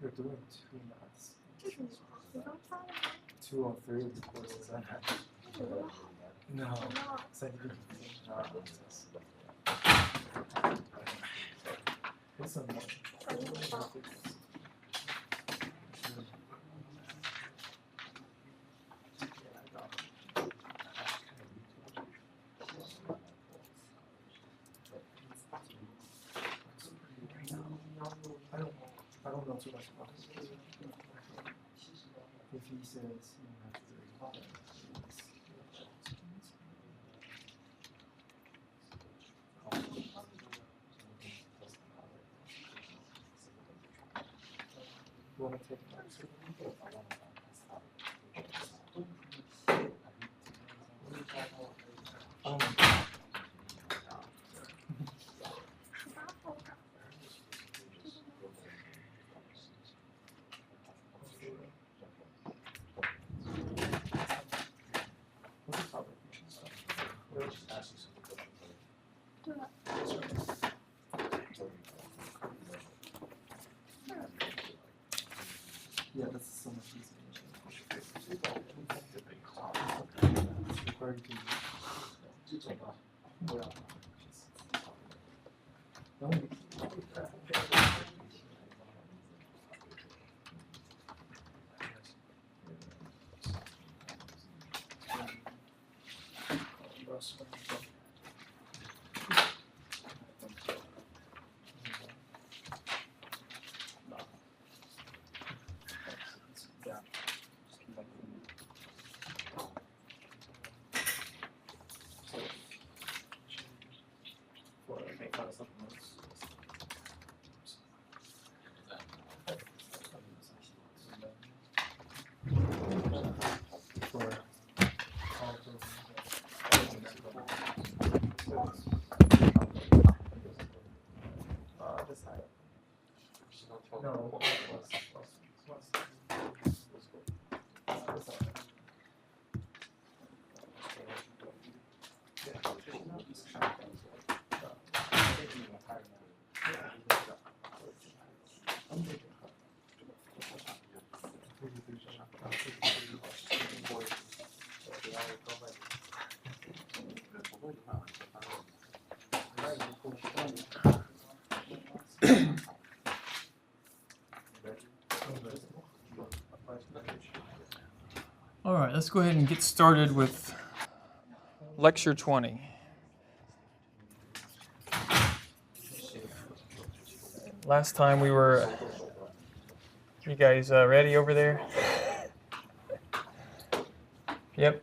You're doing 2 maths. 2 or 3 of the courses I had. No, so I didn't finish What's on that? I don't know too much about this. If he says you have to do it. You want to take it back? Yeah, that's so much easier. No. All right, let's go ahead and get started with Lecture 20. Last time we were, you guys ready over there? Yep.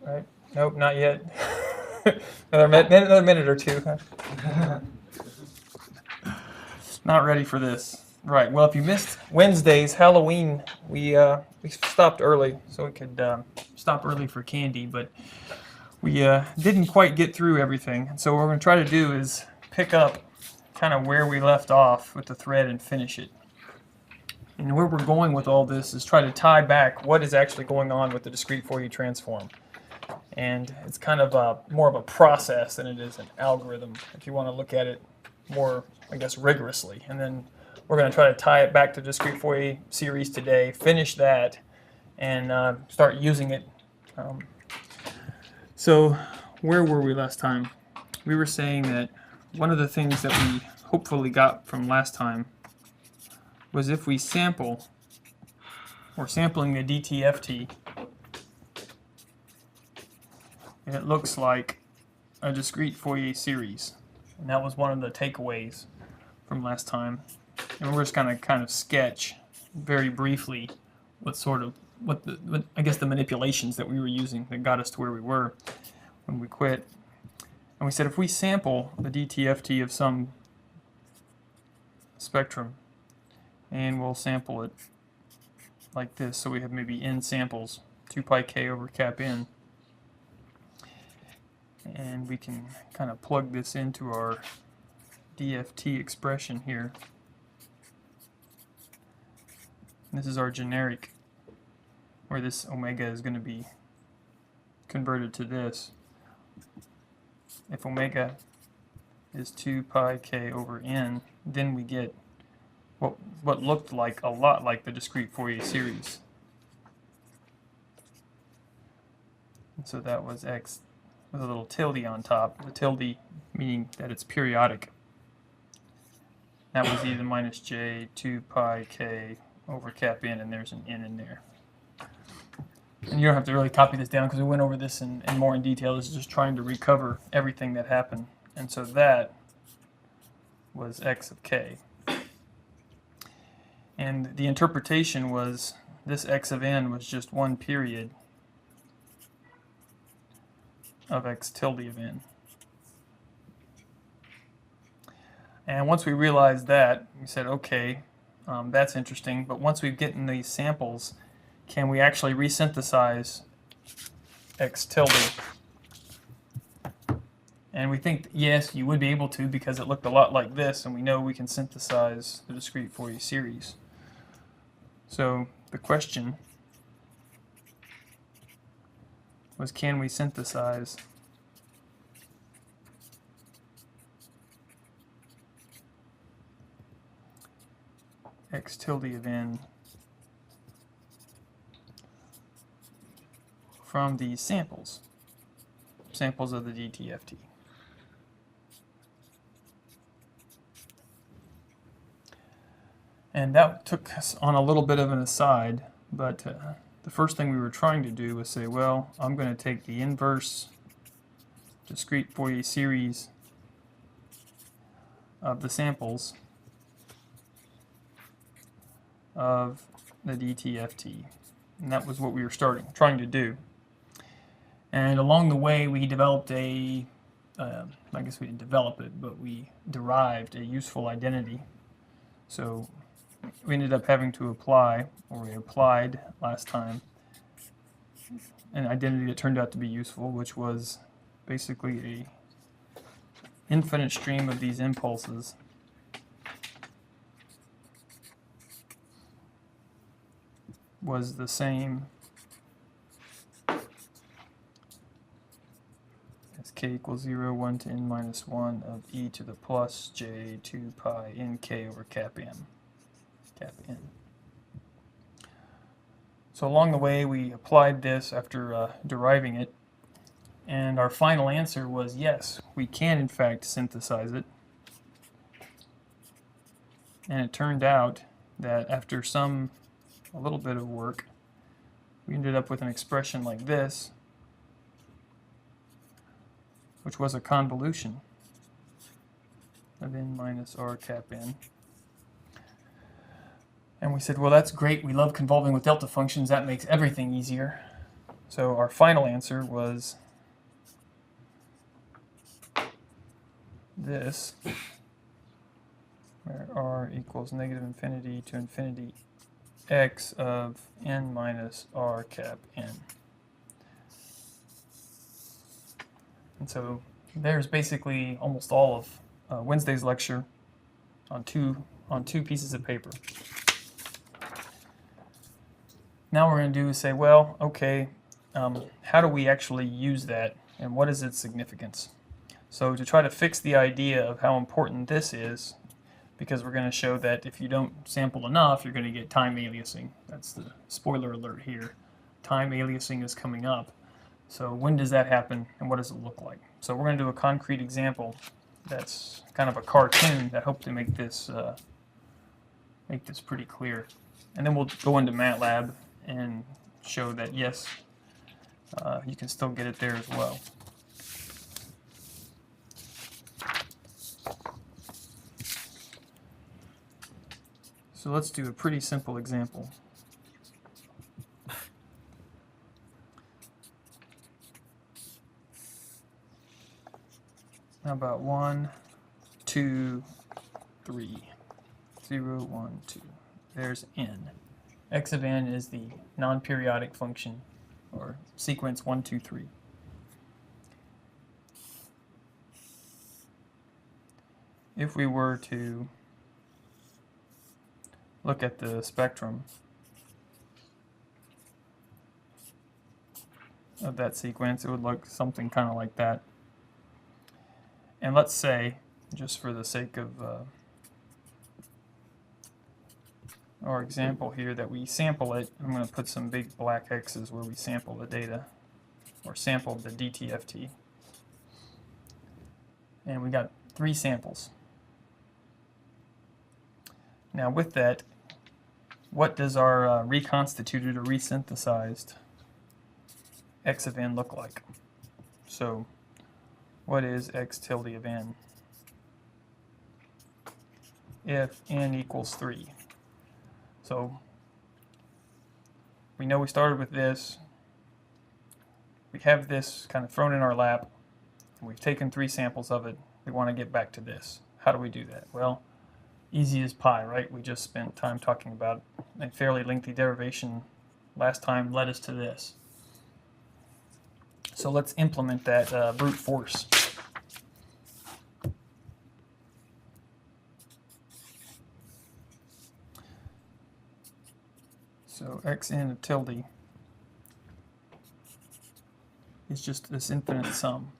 Right. Nope, not yet. another minute or two. Not ready for this. Right. Well, if you missed Wednesday's Halloween, we stopped early so we could stop early for candy, but we didn't quite get through everything. So what we're going to try to do is pick up kind of where we left off with the thread and finish it. And where we're going with all this is try to tie back what is actually going on with the discrete Fourier transform. And it's kind of more of a process than it is an algorithm, if you want to look at it more, I guess, rigorously. And then we're going to try to tie it back to discrete Fourier series today, finish that, and start using it. So where were we last time? We were saying that one of the things that we hopefully got from last time was if we sample, or sampling the DTFT, and it looks like a discrete Fourier series. And that was one of the takeaways from last time. And we're just going to kind of sketch very briefly what I guess the manipulations that we were using that got us to where we were when we quit. And we said if we sample the DTFT of some spectrum, and we'll sample it like this, so we have maybe n samples, 2 pi k over cap n, and we can kind of plug this into our DFT expression here. And this is our generic, where this omega is going to be converted to this. If omega is 2 pi k over n, then we get what looked like a lot like the discrete Fourier series. And so that was x with a little tilde on top, the tilde meaning that it's periodic. That was e to the minus j 2 pi k over cap n, and there's an n in there. And you don't have to really copy this down because we went over this in more in detail. This is just trying to recover everything that happened. And so that was x of k. And the interpretation was this x of n was just one period of x tilde of n. And once we realized that, we said, okay, that's interesting. But once we get in these samples, can we actually resynthesize x tilde? And we think, yes, you would be able to because it looked a lot like this, and we know we can synthesize the discrete Fourier series. So the question was, can we synthesize x tilde of n from these samples of the DTFT. And that took us on a little bit of an aside, but the first thing we were trying to do was say, well, I'm going to take the inverse discrete Fourier series of the samples of the DTFT. And that was what we were trying to do. And along the way, we developed I guess we didn't develop it, but we derived a useful identity. So we ended up having to apply, or we applied last time, an identity that turned out to be useful, which was basically a infinite stream of these impulses was the same as k equals 0, 1 to n minus 1 of e to the plus j 2 pi nk over cap n. So along the way we applied this after deriving it, and our final answer was yes, we can in fact synthesize it. And it turned out that after a little bit of work, we ended up with an expression like this, which was a convolution of n minus r cap n. And we said, well, that's great. We love convolving with delta functions. That makes everything easier. So our final answer was this, where r equals negative infinity to infinity x of n minus r cap n. And so there's basically almost all of Wednesday's lecture on two pieces of paper. Now we're going to do is say, well, okay, how do we actually use that, and what is its significance? So to try to fix the idea of how important this is, because we're going to show that if you don't sample enough, you're going to get time aliasing. That's the spoiler alert here. Time aliasing is coming up. So when does that happen, and what does it look like? So we're going to do a concrete example that's kind of a cartoon that hope to make this pretty clear. And then we'll go into MATLAB and show that, yes, you can still get it there as well. So let's do a pretty simple example. How about 1, 2, 3, 0, 1, 2. There's n. X of n is the non-periodic function, or sequence 1, 2, 3. If we were to look at the spectrum of that sequence, it would look something kind of like that. And let's say, just for the sake of our example here that we sample it. I'm going to put some big black X's where we sample the data, or sample the DTFT. And we got 3 samples. Now with that, what does our reconstituted or resynthesized X of n look like? So what is X tilde of n? If n equals 3. So we know we started with this. We have this kind of thrown in our lap. And we've taken 3 samples of it. We want to get back to this. How do we do that? Well, easy as pie, right? We just spent time talking about a fairly lengthy derivation last time led us to this. So let's implement that brute force. So xn of tilde is just this infinite sum.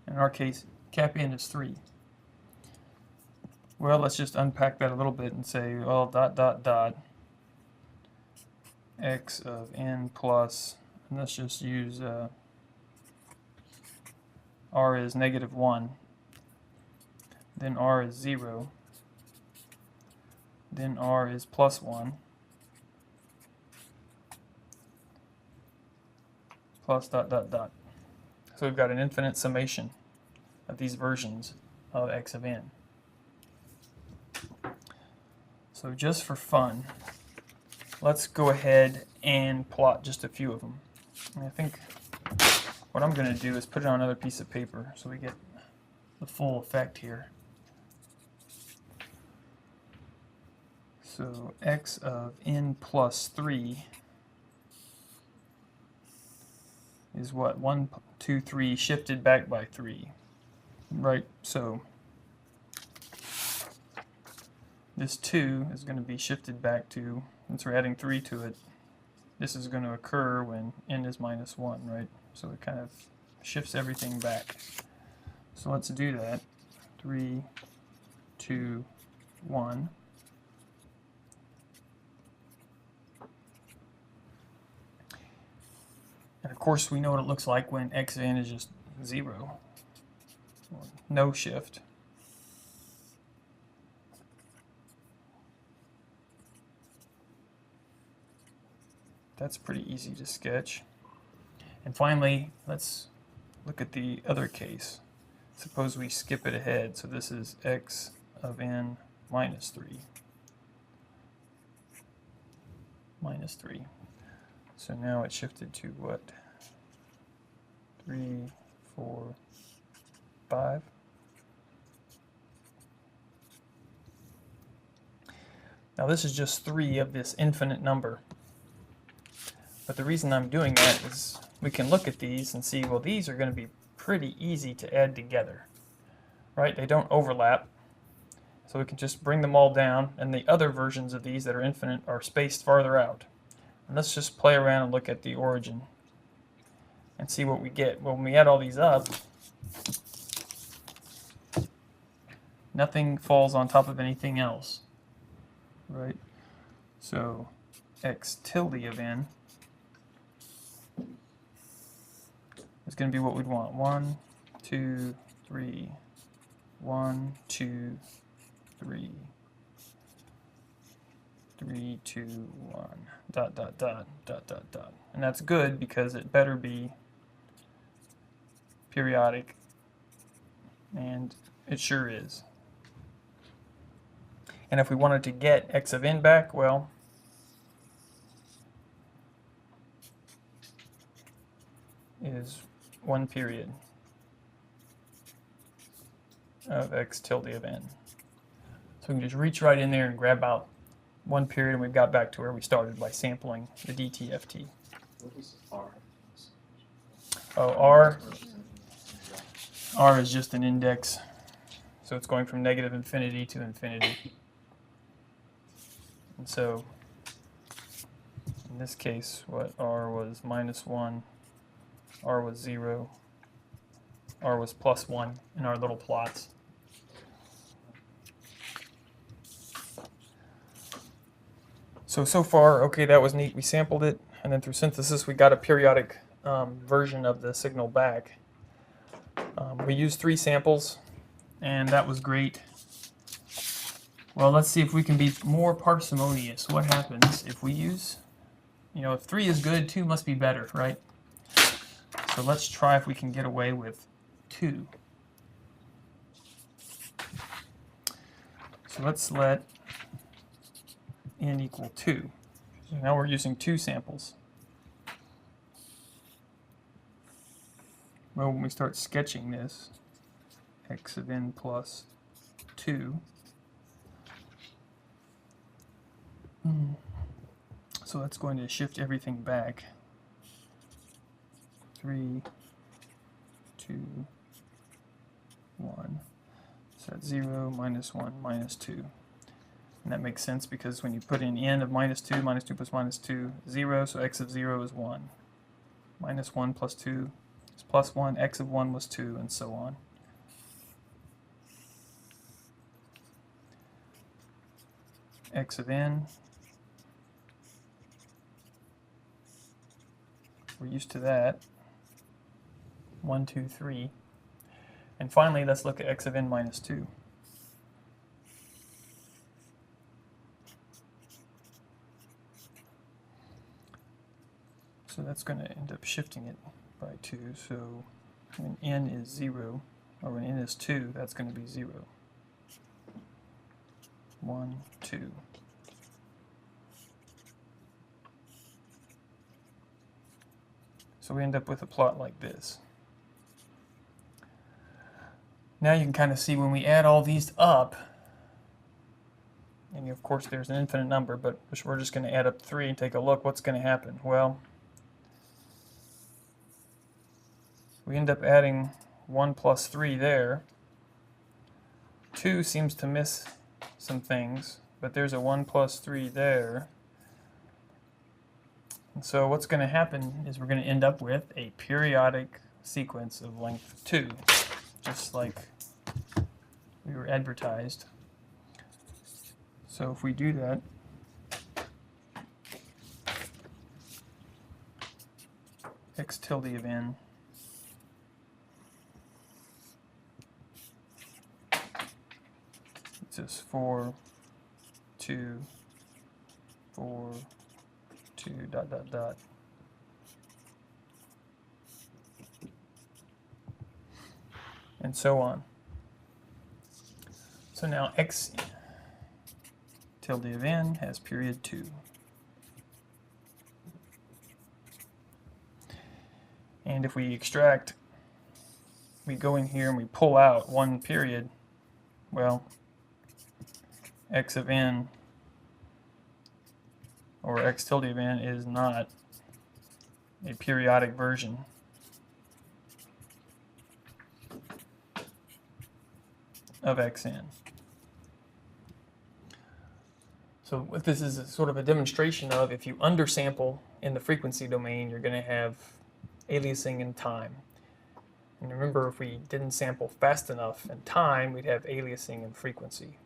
In our case, cap n is 3. Well, let's just unpack that a little bit and say, well, dot, dot, dot, x of n plus, and let's just use r is -1, then r is 0, then r is +1, plus dot, dot, dot. So we've got an infinite summation of these versions of x of n. So just for fun, let's go ahead and plot just a few of them. And I think what I'm going to do is put it on another piece of paper so we get the full effect here. So x of n plus 3 is what? 1, 2, 3 shifted back by 3. Right? So this 2 is going to be shifted back to, since we're adding 3 to it, this is going to occur when n is -1, right? So it kind of shifts everything back. So let's do that. 3, 2, 1. And of course we know what it looks like when x of n is just 0. No shift. That's pretty easy to sketch. And finally, let's look at the other case. Suppose we skip it ahead. So this is x of n minus 3. Minus 3. So now it's shifted to what? 3, 4, 5. Now this is just 3 of this infinite number. But the reason I'm doing that is we can look at these and see, well, these are going to be pretty easy to add together, right? They don't overlap. So we can just bring them all down, and the other versions of these that are infinite are spaced farther out. And let's just play around and look at the origin and see what we get. Well, when we add all these up, nothing falls on top of anything else, right? So x tilde of n is going to be what we'd want. 1, 2, 3, 1, 2, 3, 3, 2, 1, dot, dot, dot, dot, dot, dot. And that's good because it better be periodic, and it sure is. And if we wanted to get x of n back, well, is 1 period of x tilde of n. So we can just reach right in there and grab out 1 period, and we've got back to where we started by sampling the DTFT. What is R? Oh, R is just an index, so it's going from -infinity to infinity. And so in this case, what R was -1, R was 0, R was +1 in our little plots. So far, okay, that was neat. We sampled it, and then through synthesis, we got a periodic version of the signal back. We used 3 samples, and that was great. Well, let's see if we can be more parsimonious. What happens if we use, if 3 is good, 2 must be better, right? So let's try if we can get away with 2. So let's let n equal 2. So now we're using 2 samples. Well, when we start sketching this, x of n plus 2. So that's going to shift everything back. 3, 2, 1. So that's 0, minus 1, minus 2. And that makes sense because when you put in n of minus 2 plus minus 2, 0, so x of 0 is 1. Minus 1 plus 2 is plus 1, x of 1 was 2, and so on. X of n, we're used to that. 1, 2, 3. And finally, let's look at x of n minus 2. So that's going to end up shifting it by 2. So when n is 0, or when n is 2, that's going to be 0. 1, 2. So we end up with a plot like this. Now you can kind of see when we add all these up, and of course there's an infinite number, but we're just going to add up 3 and take a look. What's going to happen? Well, we end up adding 1 plus 3 there. 2 seems to miss some things, but there's a 1 plus 3 there. And so what's going to happen is we're going to end up with a periodic sequence of length 2, just like we were advertised. So if we do that, x tilde of n it's just 4, 2, 4, 2, dot, dot, dot. And so on. So now x tilde of n has period 2. And if we extract, we go in here and we pull out one period, well, x of n, or x tilde of n, is not a periodic version of xn. So what this is sort of a demonstration of, if you undersample in the frequency domain, you're going to have aliasing in time. And remember, if we didn't sample fast enough in time, we'd have aliasing in frequency.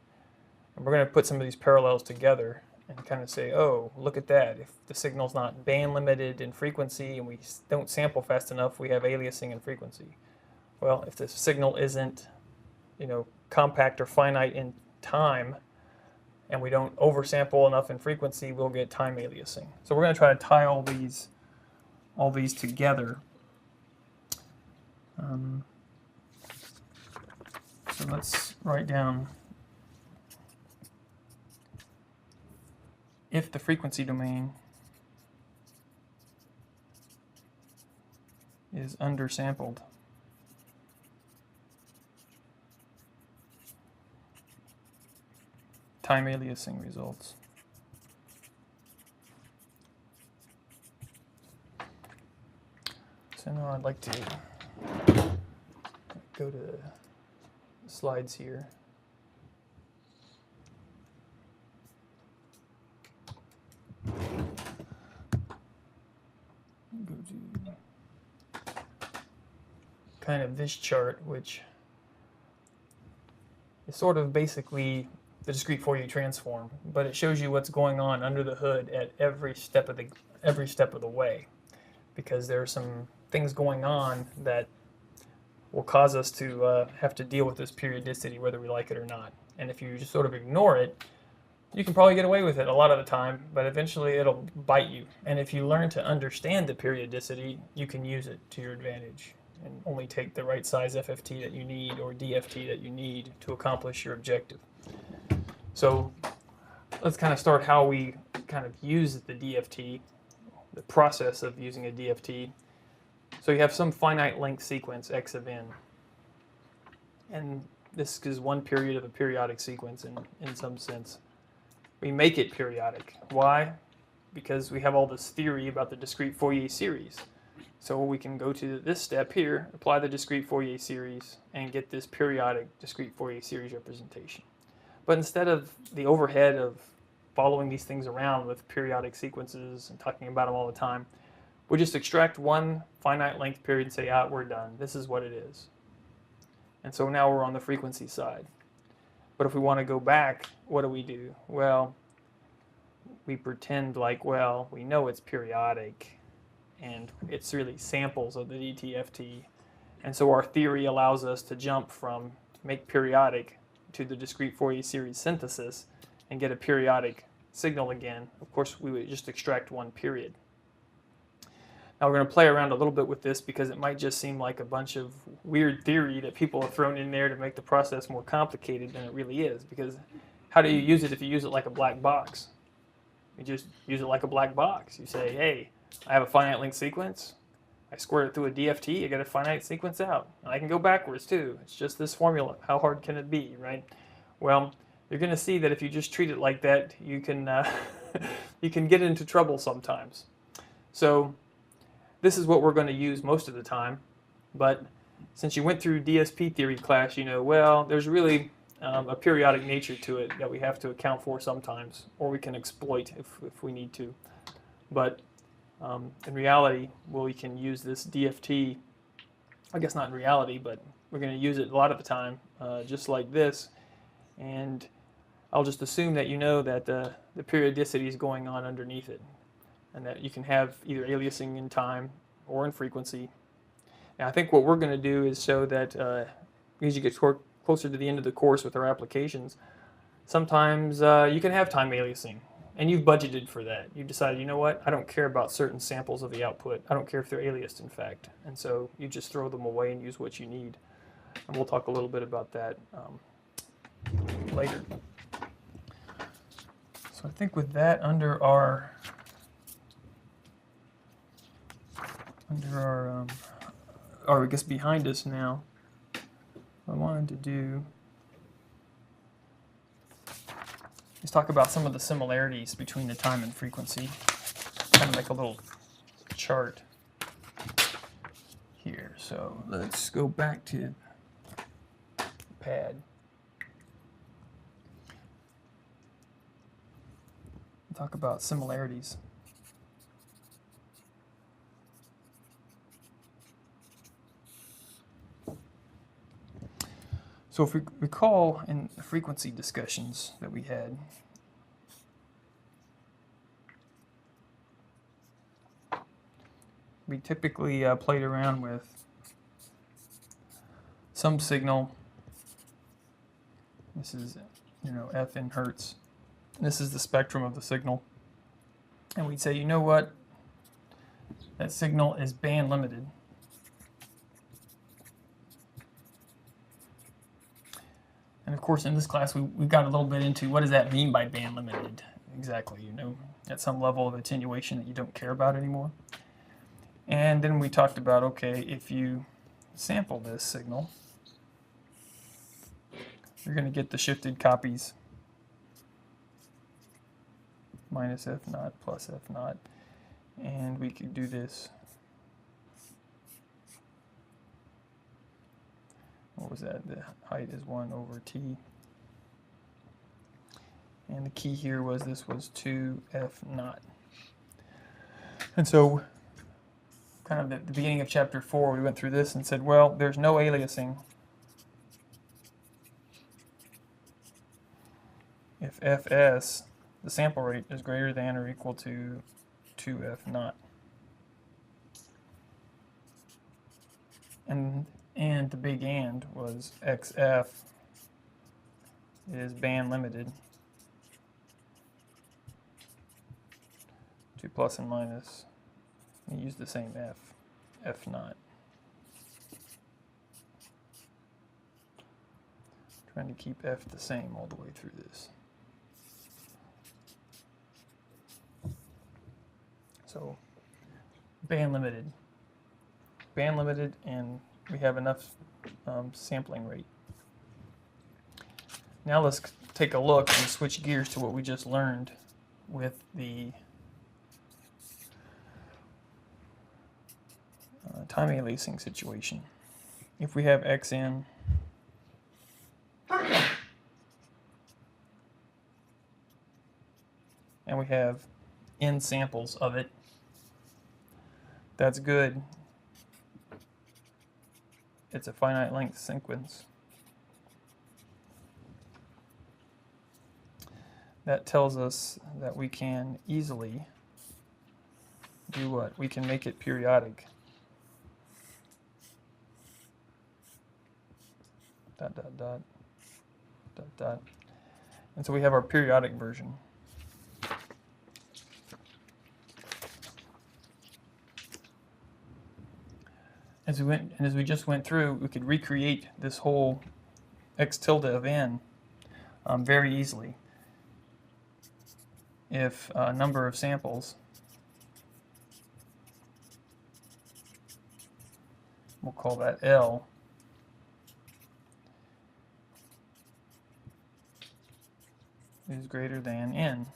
And we're going to put some of these parallels together and kind of say, oh, look at that. If the signal's not band limited in frequency and we don't sample fast enough, we have aliasing in frequency. Well, if the signal isn't, compact or finite in time, and we don't oversample enough in frequency, we'll get time aliasing. So we're going to try to tie all these together. So let's write down, if the frequency domain is undersampled, time aliasing results. So now I'd like to go to slides here. Go to kind of this chart, which is sort of basically the discrete Fourier transform, but it shows you what's going on under the hood at every step of the way, because there are some things going on that will cause us to have to deal with this periodicity whether we like it or not. And if you just sort of ignore it, you can probably get away with it a lot of the time, but eventually it'll bite you. And if you learn to understand the periodicity, you can use it to your advantage and only take the right size FFT that you need or DFT that you need to accomplish your objective. So let's kind of start how we kind of use the DFT, the process of using a DFT. So you have some finite length sequence, x of n. And this is one period of a periodic sequence in some sense. We make it periodic. Why? Because we have all this theory about the discrete Fourier series. So we can go to this step here, apply the discrete Fourier series, and get this periodic discrete Fourier series representation. But instead of the overhead of following these things around with periodic sequences and talking about them all the time, we just extract one finite length period and say, ah, we're done. This is what it is. And so now we're on the frequency side. But if we want to go back, what do? Well, we pretend like, well, we know it's periodic, and it's really samples of the DTFT. And so our theory allows us to jump from make periodic to the discrete Fourier series synthesis and get a periodic signal again. Of course, we would just extract one period. Now we're going to play around a little bit with this because it might just seem like a bunch of weird theory that people have thrown in there to make the process more complicated than it really is. Because how do you use it if you use it like a black box? You just use it like a black box. You say, hey, I have a finite length sequence. I squirt it through a DFT, I get a finite sequence out. And I can go backwards too. It's just this formula. How hard can it be, right? Well, you're going to see that if you just treat it like that, you can you can get into trouble sometimes. So this is what we're going to use most of the time. But since you went through DSP theory class, you know, well, there's really a periodic nature to it that we have to account for sometimes, or we can exploit if we need to. But in reality, well, we can use this DFT, I guess not in reality, but we're going to use it a lot of the time, just like this. And I'll just assume that you know that the periodicity is going on underneath it, and that you can have either aliasing in time or in frequency. And I think what we're going to do is show that as you get closer to the end of the course with our applications, sometimes you can have time aliasing. And you've budgeted for that. You've decided, you know what, I don't care about certain samples of the output. I don't care if they're aliased, in fact. And so you just throw them away and use what you need. And we'll talk a little bit about that later. So I think with that under our or I guess behind us now, what I wanted to do is talk about some of the similarities between the time and frequency. Kind of make a little chart here. So let's go back to the pad. Talk about similarities. So if we recall in the frequency discussions that we had, we typically played around with some signal. This is, you know, f in hertz. This is the spectrum of the signal. And we'd say, you know what? That signal is band limited. And of course, in this class, we got a little bit into what does that mean by band limited exactly, you know, at some level of attenuation that you don't care about anymore. And then we talked about, okay, if you sample this signal, you're going to get the shifted copies minus f naught plus f naught. And we could do this. What was that? The height is 1 over t. And the key here was this was 2f naught. And so, kind of at the beginning of chapter 4, we went through this and said, well, there's no aliasing if Fs, the sample rate, is greater than or equal to 2F naught. And the big and was XF is band limited to plus and minus. You use the same F naught. Trying to keep F the same all the way through this. So band limited, and we have enough sampling rate. Now let's take a look and switch gears to what we just learned with the time aliasing situation. If we have Xn and we have n samples of it, that's good. It's a finite length sequence. That tells us that we can easily do what? We can make it periodic. Dot, dot, dot, dot, dot. And so we have our periodic version. As we just went through, we could recreate this whole x tilde of n very easily. If a number of samples, we'll call that L, is greater than n.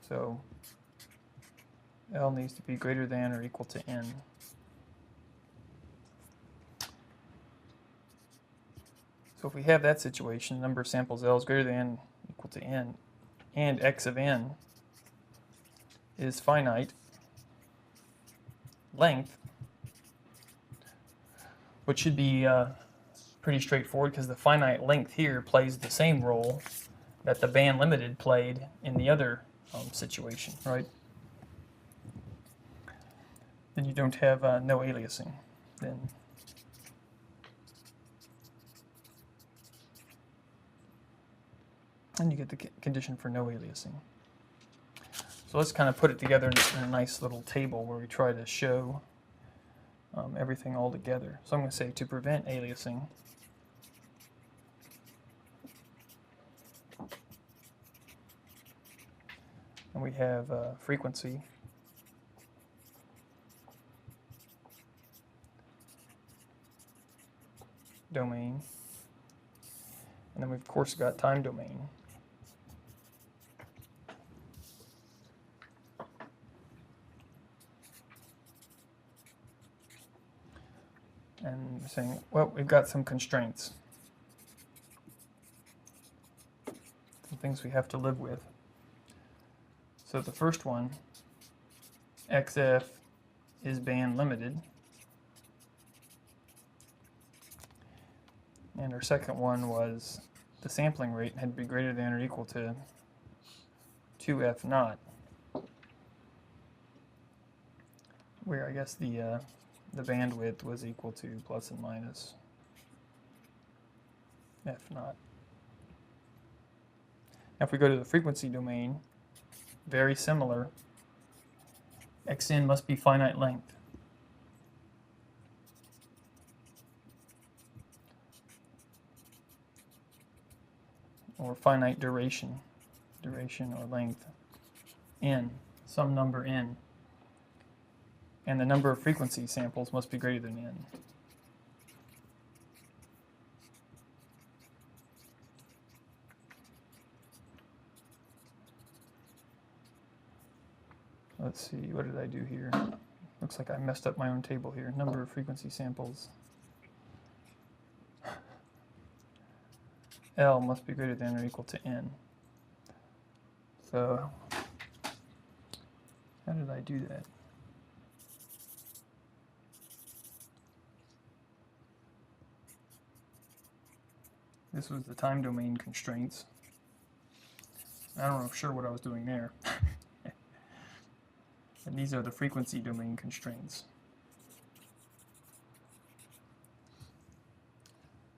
So L needs to be greater than or equal to n. So if we have that situation, the number of samples L is greater than or equal to n, and x of n is finite length, which should be pretty straightforward because the finite length here plays the same role that the band limited played in the other situation, right? Then you don't have no aliasing. Then you get the condition for no aliasing. So let's kind of put it together in a nice little table where we try to show everything all together. So I'm going to say to prevent aliasing, and we have frequency, domain, and then we've of course got time domain. And we're saying, well, we've got some constraints, some things we have to live with. So the first one, XF is band limited. And our second one was the sampling rate had to be greater than or equal to 2F naught, where I guess the bandwidth was equal to plus and minus F naught. Now if we go to the frequency domain, very similar, Xn must be finite length. Or finite duration or length, n, some number n. And the number of frequency samples must be greater than n. Let's see, what did I do here? Looks like I messed up my own table here. Number of frequency samples. L must be greater than or equal to n. So, how did I do that? This was the time domain constraints. I don't know sure what I was doing there. And these are the frequency domain constraints.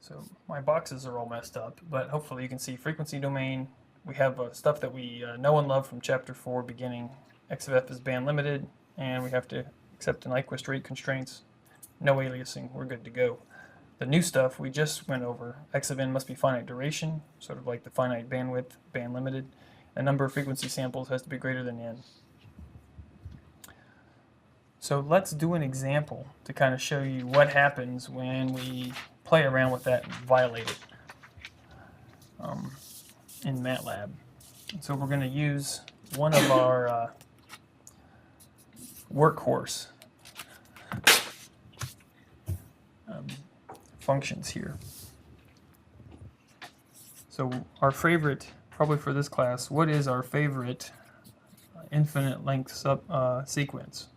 So my boxes are all messed up, but hopefully you can see frequency domain. We have stuff that we know and love from chapter 4 beginning. X of f is band limited, and we have to accept the Nyquist rate constraints. No aliasing, we're good to go. The new stuff we just went over, x of n must be finite duration, sort of like the finite bandwidth, band limited. The number of frequency samples has to be greater than n. So let's do an example to kind of show you what happens when we play around with that and violate it in MATLAB. So we're going to use one of our workhorse functions here. So our favorite, probably for this class, what is our favorite infinite length sequence?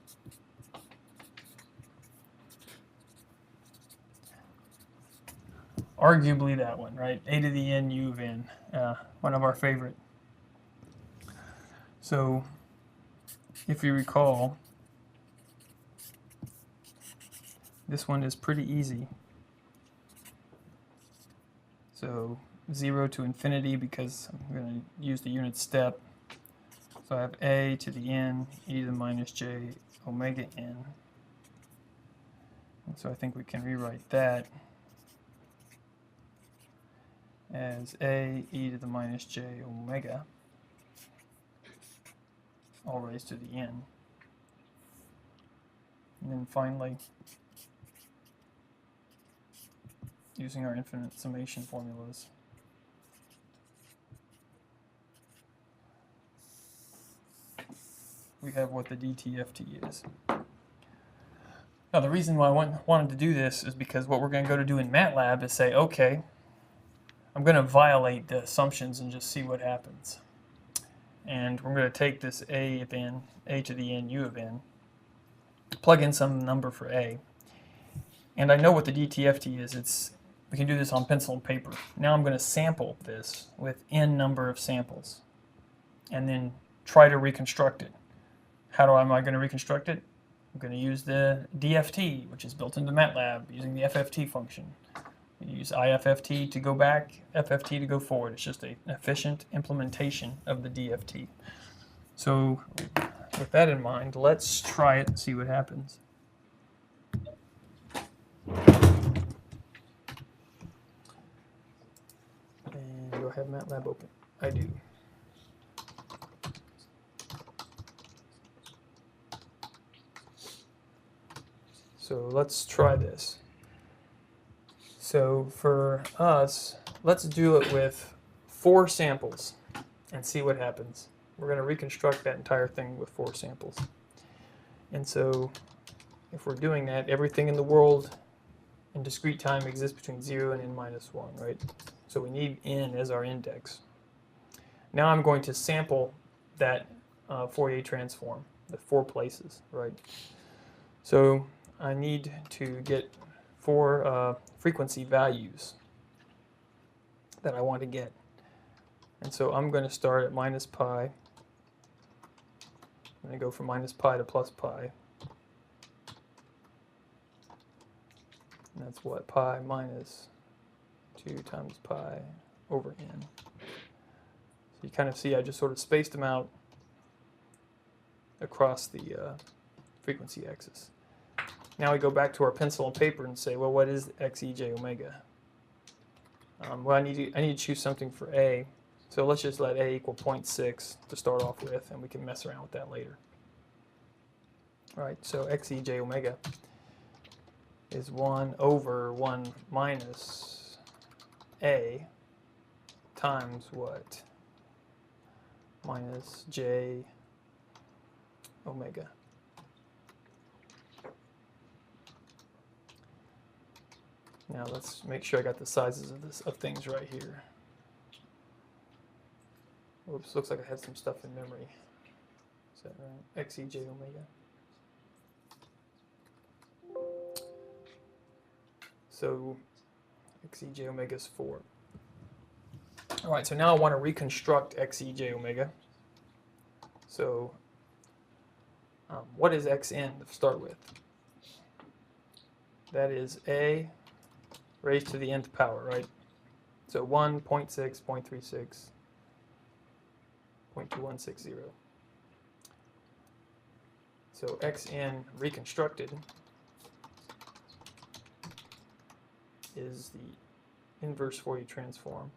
Arguably that one, right? A to the n u of n, one of our favorite. So if you recall, this one is pretty easy. So 0 to infinity, because I'm going to use the unit step. So I have a to the n e to the minus j omega n. And so I think we can rewrite that as a e to the minus j omega, all raised to the n. And then finally, using our infinite summation formulas, we have what the DTFT is. Now the reason why I wanted to do this is because what we're going to go to do in MATLAB is say, okay, I'm going to violate the assumptions and just see what happens. And we're going to take this a of n, a to the n, u of n, plug in some number for a. And I know what the DTFT is. We can do this on pencil and paper. Now I'm going to sample this with n number of samples and then try to reconstruct it. How am I going to reconstruct it? I'm going to use the DFT, which is built into MATLAB, using the FFT function. You use IFFT to go back, FFT to go forward. It's just an efficient implementation of the DFT. So with that in mind, let's try it and see what happens. And do I have MATLAB open? I do. So let's try this. So for us, let's do it with 4 samples and see what happens. We're going to reconstruct that entire thing with 4 samples. And so if we're doing that, everything in the world in discrete time exists between 0 and n minus 1, right? So we need n as our index. Now I'm going to sample that Fourier transform, the 4 places, right? So I need to get 4 frequency values that I want to get. And so I'm going to start at minus pi. I'm going to go from minus pi to plus pi. And that's what? Pi minus 2 times pi over n. So you kind of see I just sort of spaced them out across the frequency axis. Now we go back to our pencil and paper and say, well, what is xej omega? Well, I need to choose something for a. So let's just let a equal 0.6 to start off with, and we can mess around with that later. All right, so xej omega is 1 over 1 minus a times what? Minus j omega. Now let's make sure I got the sizes of things right here. Oops, looks like I had some stuff in memory. Is that right? xej omega. So xej omega is 4. All right, so now I want to reconstruct xej omega. So what is xn to start with? That is a raised to the nth power, right? So 1, 0.6, 0.36, 0.2160. So xn reconstructed is the inverse Fourier transform.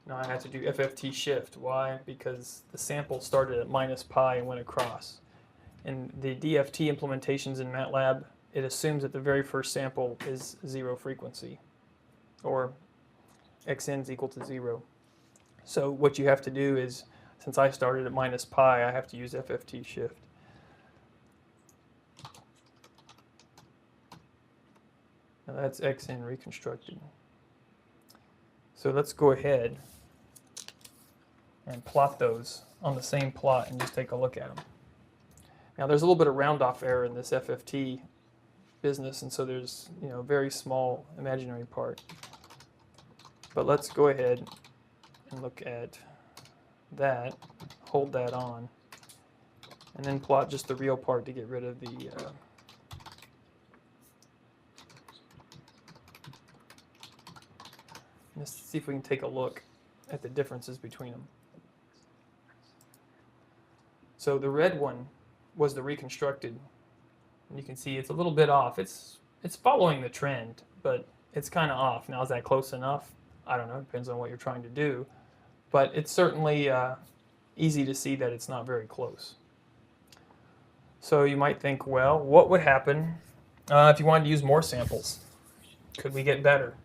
Now I have to do FFT shift. Why? Because the sample started at minus pi and went across. In the DFT implementations in MATLAB, it assumes that the very first sample is 0 frequency, or xn is equal to 0. So what you have to do is, since I started at minus pi, I have to use FFT shift. Now that's xn reconstructed. So let's go ahead and plot those on the same plot and just take a look at them. Now there's a little bit of round off error in this FFT business, and so there's a very small imaginary part. But let's go ahead and look at that, hold that on, and then plot just the real part to get rid of the let's see if we can take a look at the differences between them. So the red one was the reconstructed, and you can see it's a little bit off. It's following the trend, but it's kind of off. Now, is that close enough? I don't know. It depends on what you're trying to do. But it's certainly easy to see that it's not very close. So you might think, well, what would happen if you wanted to use more samples? Could we get better?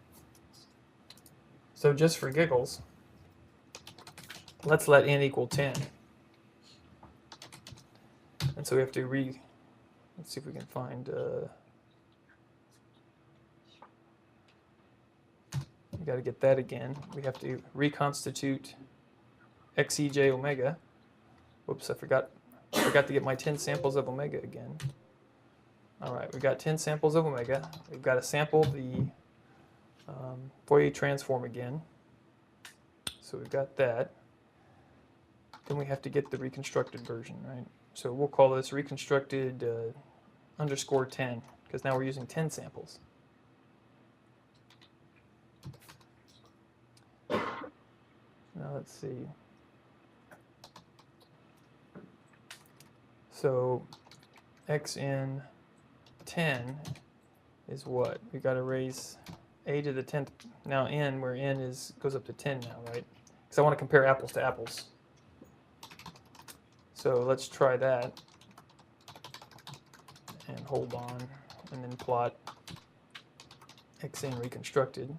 So just for giggles, let's let n equal 10. And so we have to let's see if we can find, we got to get that again. We have to reconstitute xej omega. Whoops, I forgot to get my 10 samples of omega again. All right, we've got 10 samples of omega. We've got to sample the Fourier transform again. So we've got that. Then we have to get the reconstructed version, right? So we'll call this reconstructed underscore 10, because now we're using 10 samples. Now let's see. So xn 10 is what? We got to raise a to the 10th. Now n, where n goes up to 10 now, right? Because I want to compare apples to apples. So let's try that and hold on, and then plot xn reconstructed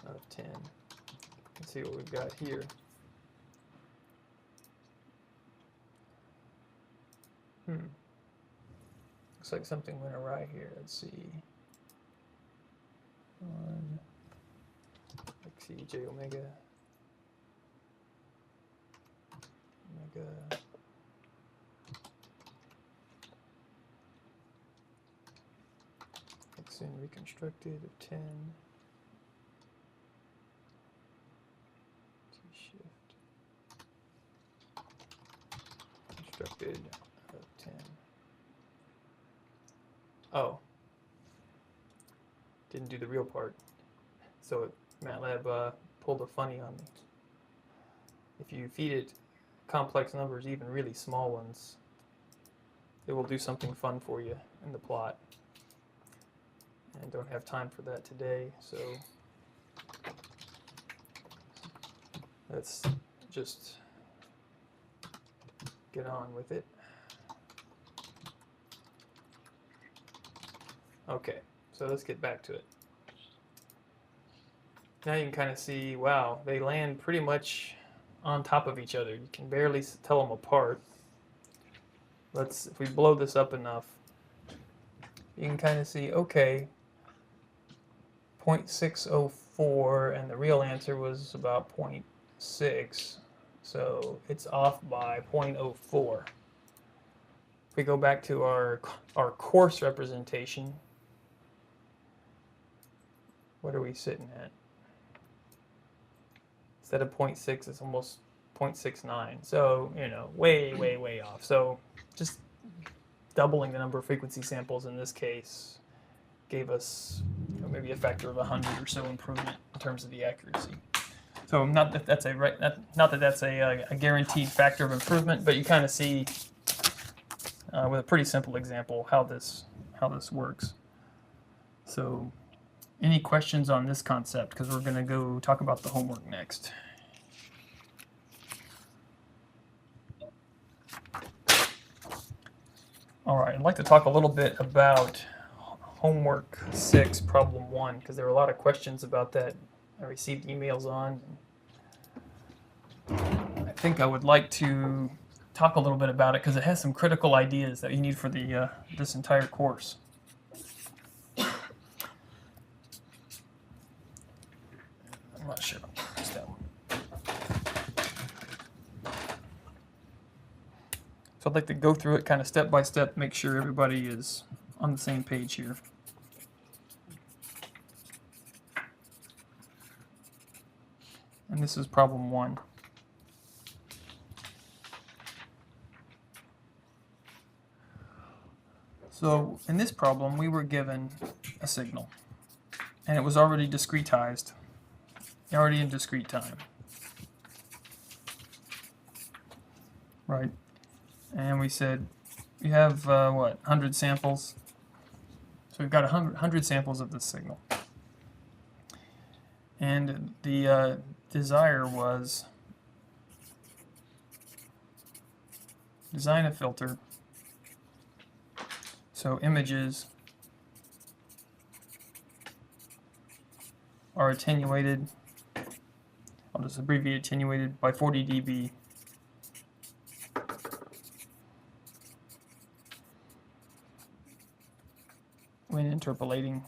of 10. Let's see what we've got here. Looks like something went awry here. Let's see. xej omega. xn reconstructed of 10. T-shift. Constructed of 10. Oh. Didn't do the real part. So MATLAB pulled a funny on me. If you feed it complex numbers, even really small ones, it will do something fun for you in the plot. And don't have time for that today, so let's just get on with it. Okay, so let's get back to it. Now you can kind of see, wow, they land pretty much on top of each other. You can barely tell them apart. If we blow this up enough, you can kind of see, okay, 0.604, and the real answer was about 0.6, so it's off by 0.04. If we go back to our coarse representation, what are we sitting at? instead of 0.6, it's almost 0.69. So, way off. So just doubling the number of frequency samples in this case gave us maybe a factor of 100 or so improvement in terms of the accuracy. So not that that's a guaranteed factor of improvement, but you kind of see with a pretty simple example how this works. So any questions on this concept? Because we're going to go talk about the homework next. All right, I'd like to talk a little bit about homework 6, problem 1, because there were a lot of questions about that I received emails on. I think I would like to talk a little bit about it because it has some critical ideas that you need for the this entire course. I'm not sure about that one. So I'd like to go through it kind of step by step, make sure everybody is on the same page here. And this is problem 1. So in this problem, we were given a signal, and it was already discretized, already in discrete time, right? And we said we have, 100 samples. So we've got 100 samples of this signal. And the desire was design a filter so images are attenuated, I'll just abbreviate attenuated, by 40 dB when interpolating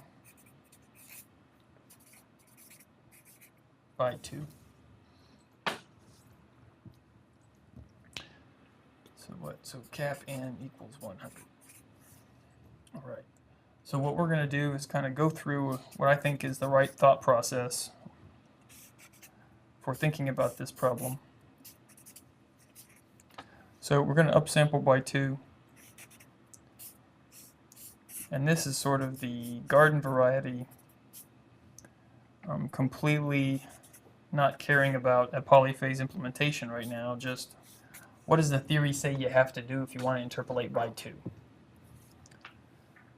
by 2. So what? So cap n equals 100. All right. So what we're going to do is kind of go through what I think is the right thought process for thinking about this problem. So we're going to upsample by 2. And this is sort of the garden variety, completely not caring about a polyphase implementation right now, just what does the theory say you have to do if you want to interpolate by 2?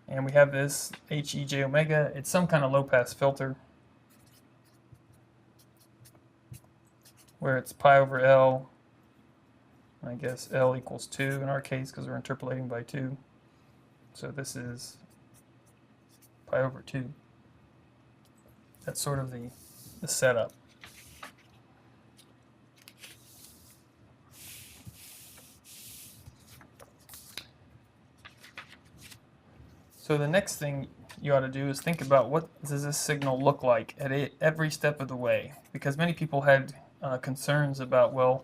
And we have this HEJ omega. It's some kind of low-pass filter where it's pi over L. I guess L equals 2 in our case because we're interpolating by 2. So this is pi over 2. That's sort of the setup. So the next thing you ought to do is think about what does this signal look like at every step of the way, because many people had concerns about, well,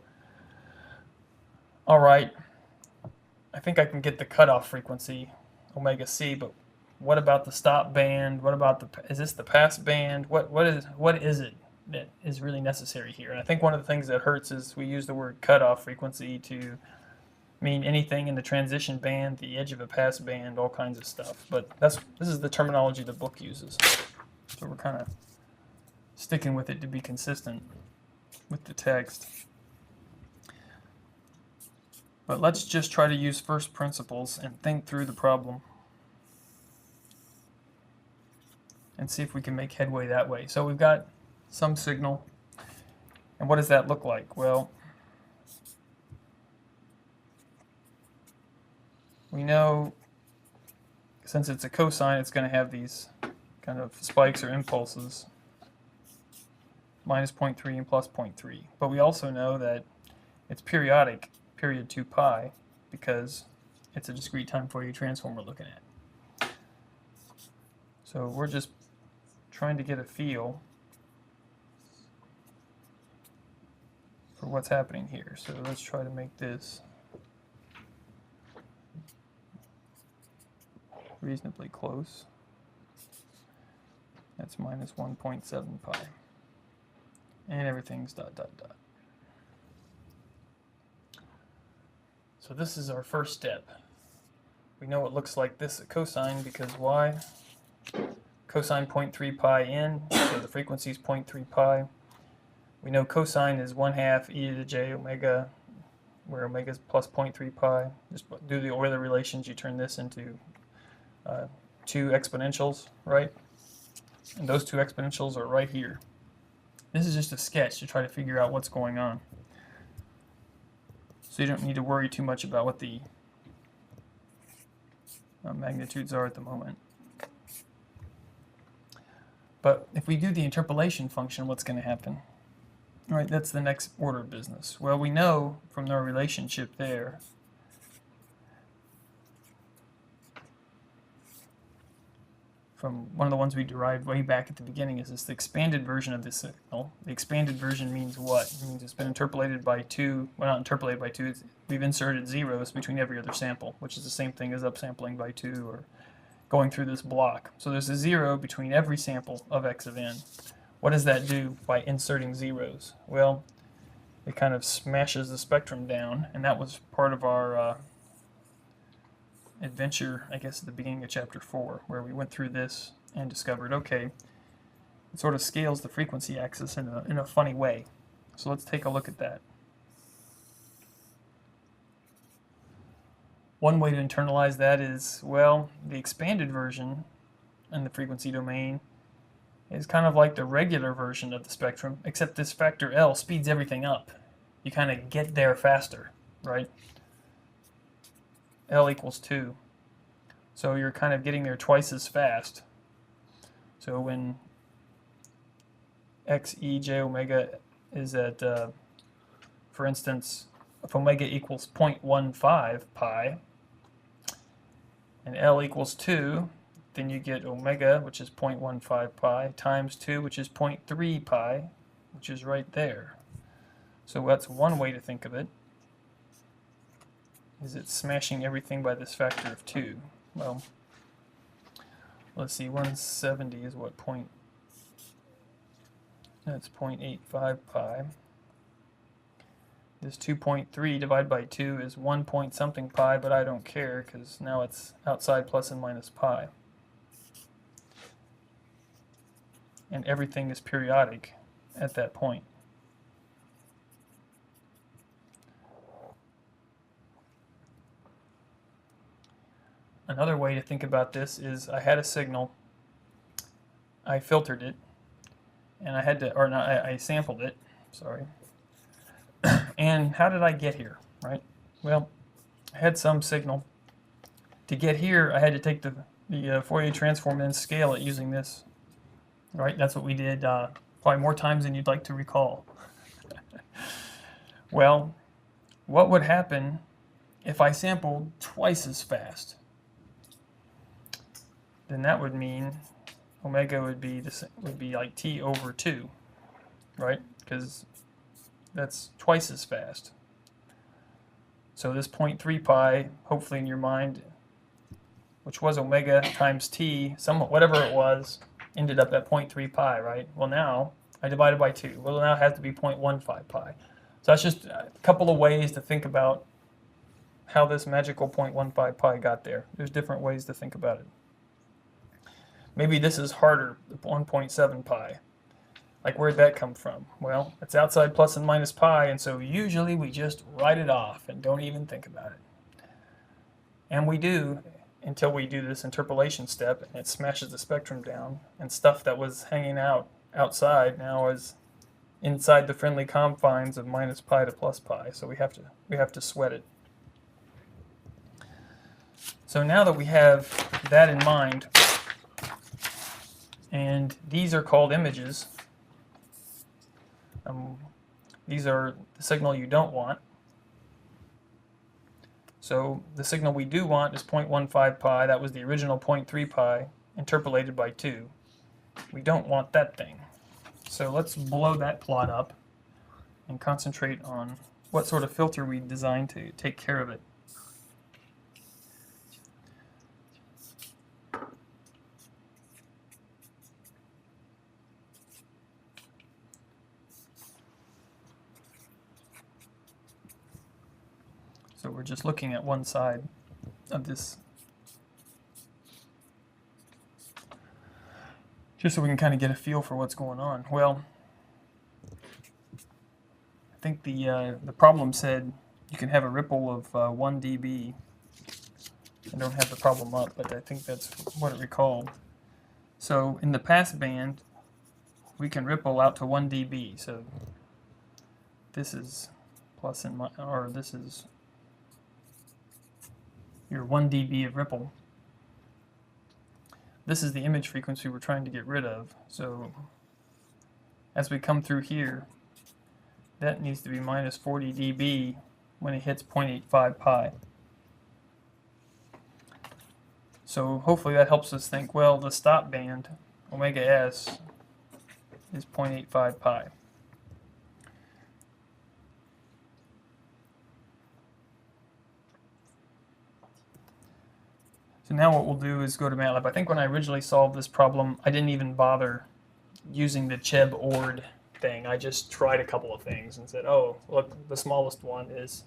all right, I think I can get the cutoff frequency, omega c, but what about the stop band? What about is this the pass band? What is it that is really necessary here? And I think one of the things that hurts is we use the word cutoff frequency to mean anything in the transition band, the edge of a pass band, all kinds of stuff. But this is the terminology the book uses. So we're kind of sticking with it to be consistent with the text. But let's just try to use first principles and think through the problem and see if we can make headway that way. So we've got some signal, and what does that look like? Well, we know since it's a cosine, it's going to have these kind of spikes or impulses, minus 0.3 and plus 0.3. But we also know that it's periodic, period 2 pi, because it's a discrete time Fourier transform we're looking at. So we're just trying to get a feel for what's happening here. So let's try to make this reasonably close. That's minus 1.7 pi. and everything's dot, dot, dot. So this is our first step. We know it looks like this at cosine because why? Cosine 0.3 pi n, so the frequency is 0.3 pi. We know cosine is 1/2 e to the j omega, where omega is plus 0.3 pi. Just do the Euler relations, you turn this into two exponentials, right? And those two exponentials are right here. This is just a sketch to try to figure out what's going on. So you don't need to worry too much about what the magnitudes are at the moment. But if we do the interpolation function, what's going to happen? All right, that's the next order of business. Well, we know from our relationship there from one of the ones we derived way back at the beginning is this the expanded version of this signal. The expanded version means what? It means it's been interpolated by two, well, not interpolated by two, we've inserted zeros between every other sample, which is the same thing as upsampling by 2 or going through this block. So there's a 0 between every sample of x of n. What does that do by inserting zeros? Well, it kind of smashes the spectrum down, and that was part of our adventure, I guess, at the beginning of chapter 4, where we went through this and discovered, okay, it sort of scales the frequency axis in a funny way. So let's take a look at that. One way to internalize that is, well, the expanded version in the frequency domain is kind of like the regular version of the spectrum, except this factor L speeds everything up. You kind of get there faster, right? L equals 2. So you're kind of getting there twice as fast. So when x, e, j, omega is at, for instance, if omega equals 0.15 pi, and L equals 2, then you get omega, which is 0.15 pi, times 2, which is 0.3 pi, which is right there. So that's one way to think of it, is it's smashing everything by this factor of 2. Well, let's see, 170 is what that's 0.85 pi. This 2.3 divided by 2 is 1 point something pi, but I don't care because now it's outside plus and minus pi. And everything is periodic at that point. Another way to think about this is I had a signal, I filtered it, and I had to, or not, I sampled it, sorry. And how did I get here, right? Well, I had some signal. To get here, I had to take the Fourier transform and scale it using this, right? That's what we did probably more times than you'd like to recall. Well, what would happen if I sampled twice as fast? Then that would mean omega would be like t over 2, right? Because that's twice as fast. So this 0.3 pi, hopefully in your mind, which was omega times t, whatever it was, ended up at 0.3 pi, right? Well, now I divided by 2. Well, now it has to be 0.15 pi. So that's just a couple of ways to think about how this magical 0.15 pi got there. There's different ways to think about it. Maybe this is harder, the 1.7 pi. Like, where'd that come from? Well, it's outside plus and minus pi, and so usually we just write it off and don't even think about it. And we do until we do this interpolation step, and it smashes the spectrum down, and stuff that was hanging out outside now is inside the friendly confines of minus pi to plus pi, so we have to sweat it. So now that we have that in mind, and these are called images, these are the signal you don't want. So the signal we do want is 0.15 pi. That was the original 0.3 pi interpolated by 2. We don't want that thing. So let's blow that plot up and concentrate on what sort of filter we designed to take care of it. So we're just looking at one side of this, just so we can kind of get a feel for what's going on. Well, I think the problem said you can have a ripple of 1 dB. I don't have the problem up, but I think that's what it recalled. So in the passband, we can ripple out to 1 dB. So this is plus and minus, or this is your 1 dB of ripple. This is the image frequency we're trying to get rid of. So as we come through here, that needs to be minus 40 dB when it hits 0.85 pi. So hopefully that helps us think, well, the stop band, omega s, is 0.85 pi. So now what we'll do is go to MATLAB. I think when I originally solved this problem, I didn't even bother using the Cheb ORD thing. I just tried a couple of things and said, oh, look, the smallest one is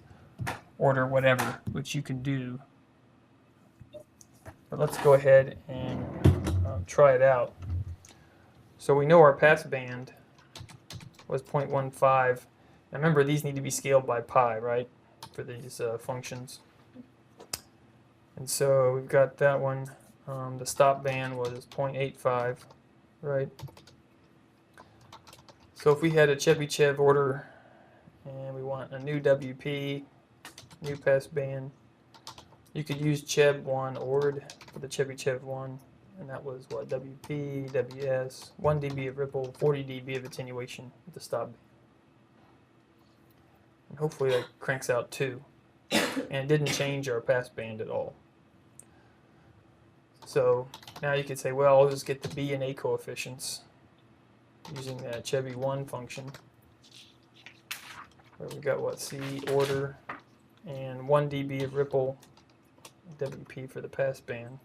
order whatever, which you can do. But let's go ahead and try it out. So we know our passband was 0.15. Now remember, these need to be scaled by pi, right, for these functions. And so we've got that one. The stop band was 0.85, right? So if we had a Chebyshev order and we want a new WP, new passband, you could use Cheb1 ORD for the Chebyshev one, and that was what, WP, WS, 1 dB of ripple, 40 dB of attenuation with the stop band. And hopefully that cranks out 2. And it didn't change our passband at all. So now you could say, well, I'll just get the B and A coefficients using that Chebyshev function, where we got what, C order and 1 dB of ripple, WP for the passband,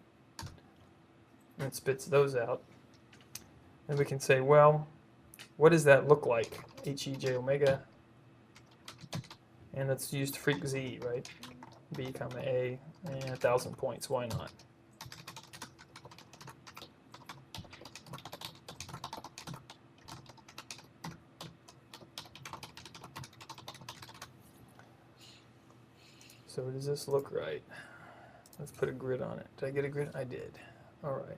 and it spits those out. And we can say, well, what does that look like? HEJ omega, and let's use freq Z, right? B comma A, and 1,000 points, why not? So does this look right? Let's put a grid on it. Did I get a grid? I did. All right.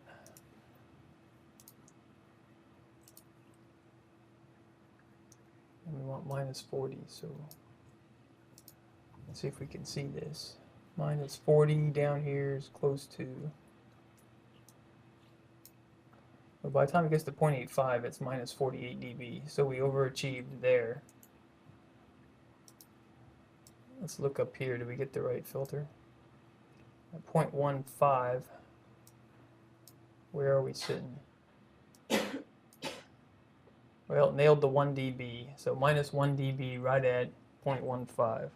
And we want minus 40, so let's see if we can see this. Minus 40 down here is close to, well, by the time it gets to 0.85, it's minus 48 dB, so we overachieved there. Let's look up here. Did we get the right filter? At 0.15, where are we sitting? Well, it nailed the 1 dB, so minus 1 dB right at 0.15.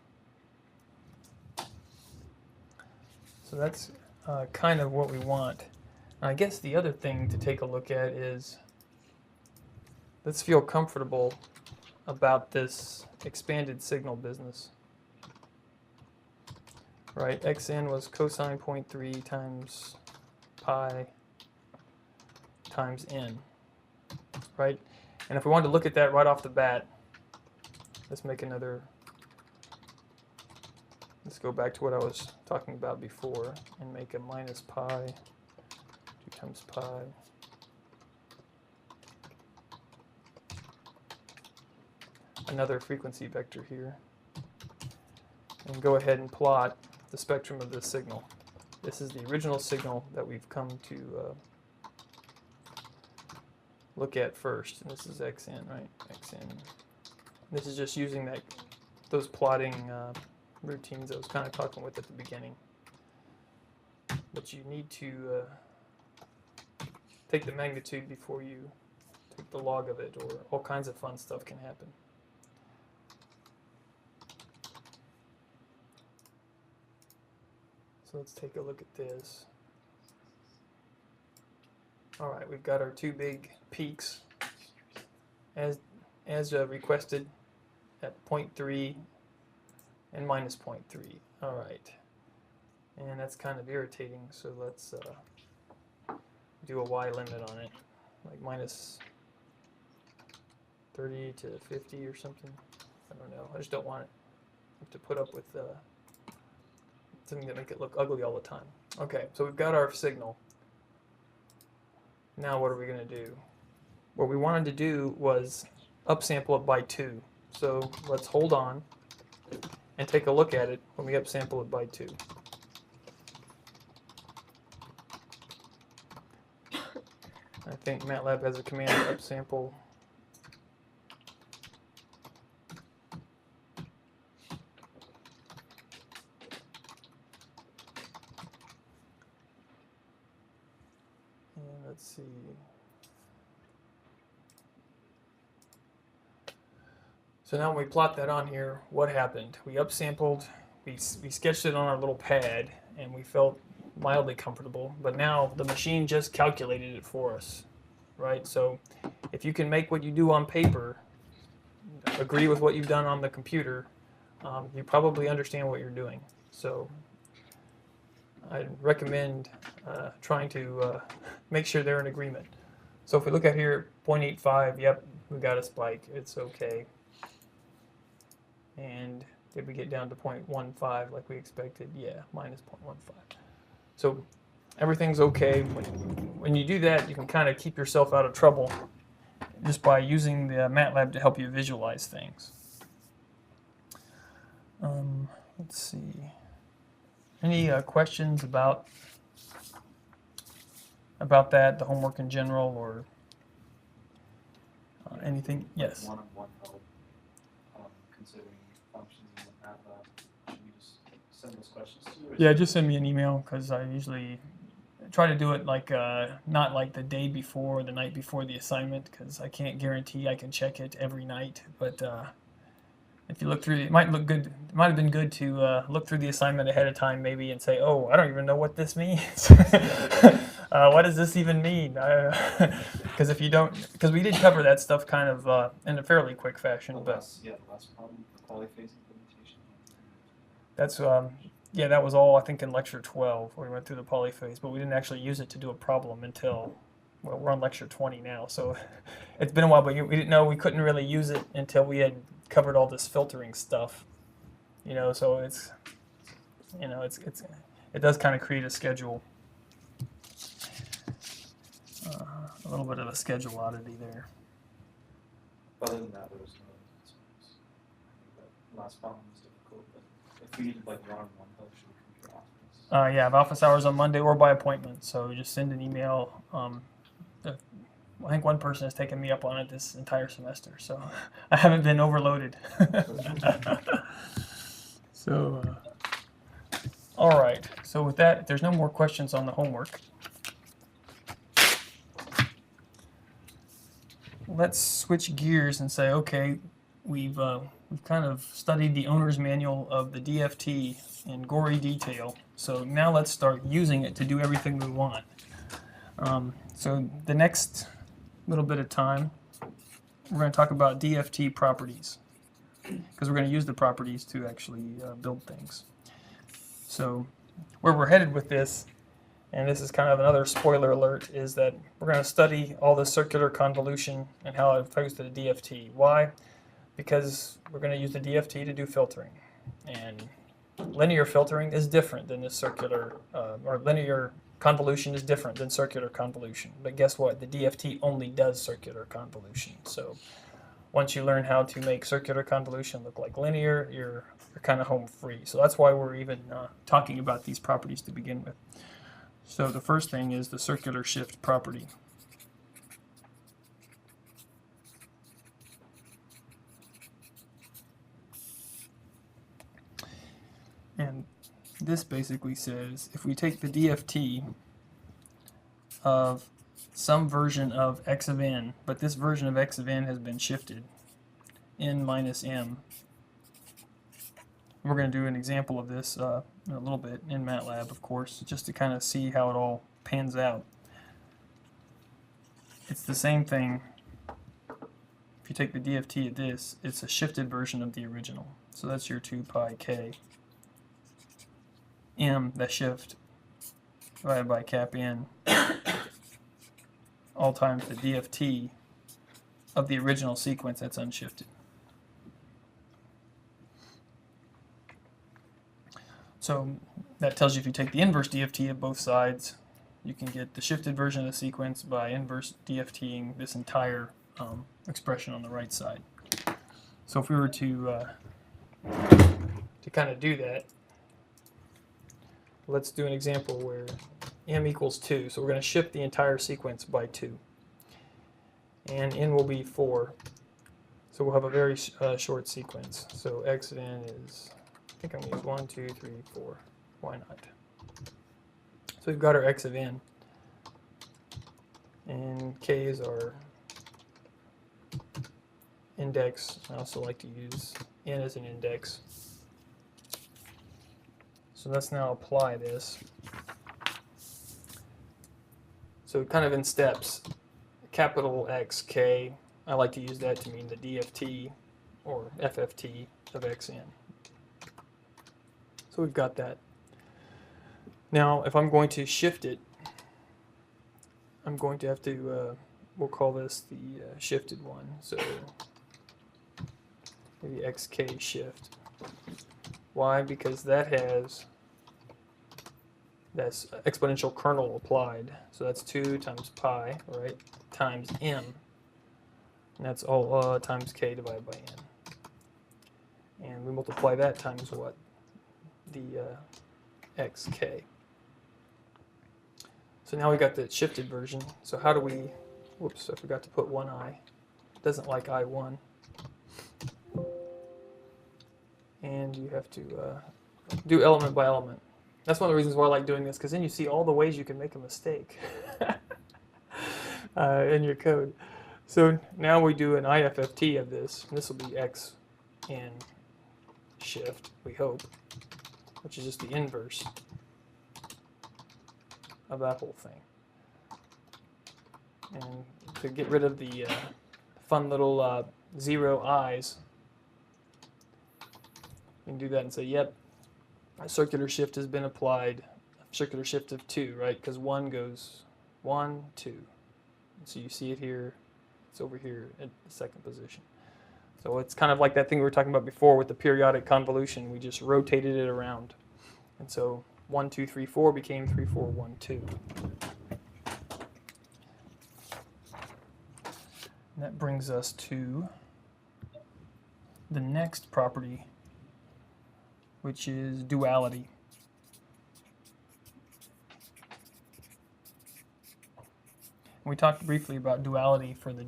So that's kind of what we want. And I guess the other thing to take a look at is, let's feel comfortable about this expanded signal business. Right, xn was cosine 0.3 times pi times n, right? And if we wanted to look at that right off the bat, let's make another, let's go back to what I was talking about before and make a minus pi, 2 times pi, another frequency vector here, and go ahead and plot the spectrum of this signal. This is the original signal that we've come to look at first, and this is xn, right? Xn. This is just using those plotting routines I was kind of talking with at the beginning. But you need to take the magnitude before you take the log of it, or all kinds of fun stuff can happen. So let's take a look at this. All right, we've got our 2 big peaks as requested at 0.3 and minus 0.3. All right. And that's kind of irritating, so let's do a y limit on it, like minus 30 to 50 or something. I don't know. I just don't want it to put up with something that make it look ugly all the time. Okay, so we've got our signal. Now what are we going to do? What we wanted to do was upsample it by 2. So let's hold on and take a look at it when we upsample it by 2. I think MATLAB has a command to upsample. And let's see. So now when we plot that on here, what happened? We upsampled, we sketched it on our little pad, and we felt mildly comfortable, but now the machine just calculated it for us, right? So if you can make what you do on paper agree with what you've done on the computer, you probably understand what you're doing. So I recommend trying to make sure they're in agreement. So if we look at here, 0.85, yep, we got a spike, it's okay. And did we get down to 0.15 like we expected? Yeah, minus 0.15. So everything's okay. When you do that, you can kind of keep yourself out of trouble just by using the MATLAB to help you visualize things. Let's see. Any questions about that, the homework in general, or anything? Yes. One-on-one help, considering functions in MATLAB. Should we just send those questions to you? Yeah, just send me an email, because I usually try to do it like not like the day before or the night before the assignment, because I can't guarantee I can check it every night. But if you look through it, might look good. It might have been good to look through the assignment ahead of time, maybe, and say, "Oh, I don't even know what this means. What does this even mean?" Because if you don't, because we did cover that stuff kind of in a fairly quick fashion, The last problem, the polyphase implementation. that's yeah, that was all I think in lecture 12 where we went through the polyphase, but we didn't actually use it to do a problem until, well, we're on lecture 20 now, so it's been a while, but we didn't know we couldn't really use it until we had covered all this filtering stuff, you know. So it's, you know, it does kind of create a schedule, a little bit of a schedule oddity there. Other than that, there was no concerns. I think that last problem was difficult, but if we needed like one-on-one help, should we come to your office? Yeah, I have office hours on Monday or by appointment, so just send an email. I think one person has taken me up on it this entire semester, so I haven't been overloaded. So, all right. So with that, if there's no more questions on the homework, let's switch gears and say, okay, we've kind of studied the owner's manual of the DFT in gory detail. So now let's start using it to do everything we want. So the next little bit of time, we're going to talk about DFT properties, because we're going to use the properties to actually build things. So where we're headed with this, and this is kind of another spoiler alert, is that we're going to study all the circular convolution and how it affects the DFT. Why? Because we're going to use the DFT to do filtering, and linear filtering is different than the circular, or linear convolution is different than circular convolution. But guess what? The DFT only does circular convolution. So once you learn how to make circular convolution look like linear, you're kind of home free. So that's why we're even talking about these properties to begin with. So the first thing is the circular shift property. And this basically says if we take the DFT of some version of x of n, but this version of x of n has been shifted, n minus m. We're going to do an example of this in a little bit in MATLAB, of course, just to kind of see how it all pans out. It's the same thing. If you take the DFT of this, it's a shifted version of the original. So that's your 2 pi k. m, that shift, divided by cap n, all times the DFT of the original sequence that's unshifted. So that tells you if you take the inverse DFT of both sides, you can get the shifted version of the sequence by inverse DFTing this entire expression on the right side. So if we were to kind of do that, let's do an example where m equals 2. So we're going to shift the entire sequence by 2. And n will be 4. So we'll have a very short sequence. So x of n is, I think I'm going to use 1, 2, 3, 4. Why not? So we've got our x of n. And k is our index. I also like to use n as an index. So let's now apply this. So kind of in steps, capital X, K, I like to use that to mean the DFT or FFT of Xn. So we've got that. Now, if I'm going to shift it, I'm going to have to, we'll call this the shifted one. So maybe XK shift. Why? Because that has that's exponential kernel applied. So that's 2 times pi, right, times m. And that's all times k divided by n. And we multiply that times what? The xk. So now we got the shifted version. So how do we, whoops, I forgot to put one I. It doesn't like I1. And you have to do element by element. That's one of the reasons why I like doing this, because then you see all the ways you can make a mistake in your code. So now we do an IFFT of this. And this will be x in shift, we hope, which is just the inverse of that whole thing. And to get rid of the fun little 0 i's, you can do that and say, yep, a circular shift has been applied, a circular shift of 2, right? Because 1 goes 1, 2. So you see it here, it's over here at the second position. So it's kind of like that thing we were talking about before with the periodic convolution. We just rotated it around. And so 1, 2, 3, 4 became 3, 4, 1, 2. And that brings us to the next property, which is duality. We talked briefly about duality for the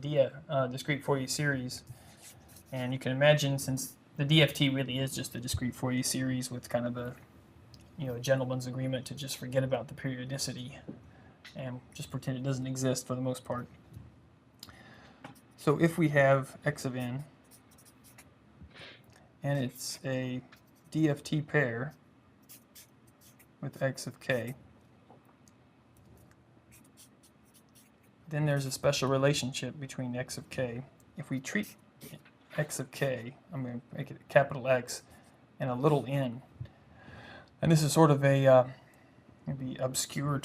discrete Fourier series, and you can imagine, since the DFT really is just a discrete Fourier series with kind of a gentleman's agreement to just forget about the periodicity and just pretend it doesn't exist for the most part. So if we have x of n and it's a DFT pair with x of k, then there's a special relationship between x of k. If we treat x of k, I'm going to make it a capital X and a little n, and this is sort of a maybe obscure